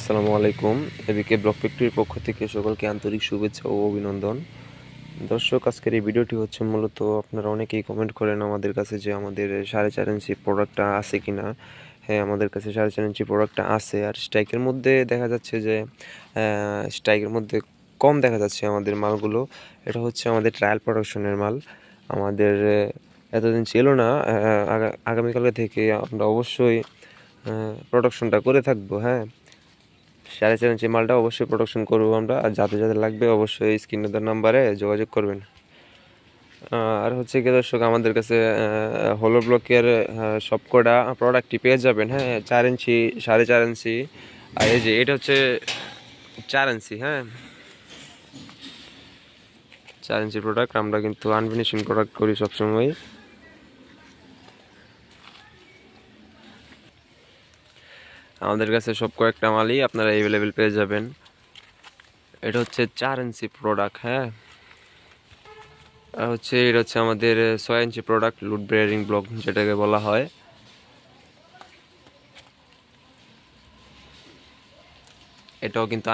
আসসালামু আলাইকুম। এদিকে ব্লক ফ্যাক্টরির পক্ষ থেকে সকলকে আন্তরিক শুভেচ্ছা ও অভিনন্দন। দর্শক, আজকের এই ভিডিওটি হচ্ছে মূলত আপনারা অনেকেই কমেন্ট করেন আমাদের কাছে যে আমাদের 4.5 ইঞ্চি প্রোডাক্টটা আছে কিনা। হ্যাঁ, আমাদের কাছে 4.5 ইঞ্চি প্রোডাক্টটা আছে। আর স্ট্রাইকের মধ্যে দেখা যাচ্ছে যে স্ট্রাইকের মধ্যে কম দেখা যাচ্ছে আমাদের মালগুলো। এটা হচ্ছে আমাদের ট্রায়াল প্রোডাকশনের মাল। আমাদের এতদিন ছিল না। আগামীকাল থেকে আমরা অবশ্যই প্রোডাকশনটা করে থাকবো। হ্যাঁ, 4.5 ইঞ্চি মালটা অবশ্যই প্রোডাকশন করবো আমরা। আর যাদের যাদের লাগবে অবশ্যই স্ক্রিনে দেওয়া নাম্বারে যোগাযোগ করবেন। আর হচ্ছে কি দর্শক, আমাদের কাছে হলো ব্লকের সব কটা প্রোডাক্টই পেয়ে যাবেন। হ্যাঁ, 4 ইঞ্চি, 4.5 ইঞ্চি, আর এই যে এটা হচ্ছে 4 ইঞ্চি। হ্যাঁ, 4 ইঞ্চি প্রোডাক্ট। আমরা কিন্তু আনফিনিশিং প্রোডাক্ট করি সবসময়। আমাদের কাছে সব কয়েকটা মালই আপনারা অ্যাভেলেবেল পেয়ে যাবেন। এটা হচ্ছে 4 ইঞ্চি প্রোডাক্ট। হ্যাঁ, আর এটা হচ্ছে আমাদের 6 ইঞ্চি প্রোডাক্ট, লুট বেয়ারিং ব্লক যেটাকে বলা হয়। এটাও কিন্তু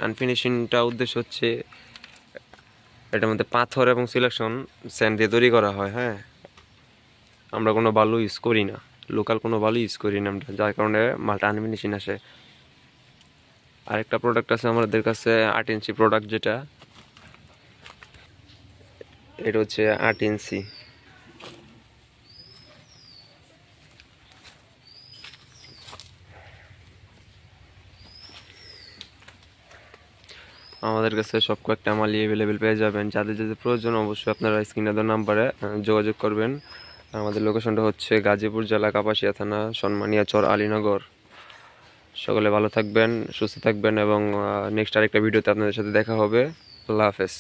আনফিনিশিংটা উদ্দেশ্য হচ্ছে এটার মধ্যে পাথর এবং সিলেকশন স্যান্ড দিয়ে তৈরি করা হয়। হ্যাঁ, আমরা কোনো বালু ইউজ করি না, লোকাল কোনো বালু ইউজ করি না আমরা, যার কারণে মালটা আনফিনিশিং আসে। আরেকটা প্রোডাক্ট আছে আমাদের কাছে 8 ইঞ্চি প্রোডাক্ট, যেটা এটা হচ্ছে 8 ইঞ্চি। আমাদের কাছে সব কয়েকটা মালই অ্যাভেলেবেল পেয়ে যাবেন। যাদের যাদের প্রয়োজন অবশ্যই আপনারা স্ক্রিনে দেওয়া নাম্বারে যোগাযোগ করবেন। আমাদের লোকেশনটা হচ্ছে গাজীপুর জেলা, কাপাসিয়া থানা, সন্মানিয়া চর, আলীনগর। সকলে ভালো থাকবেন, সুস্থ থাকবেন এবং নেক্সট আরেকটা ভিডিওতে আপনাদের সাথে দেখা হবে। আল্লাহ হাফেজ।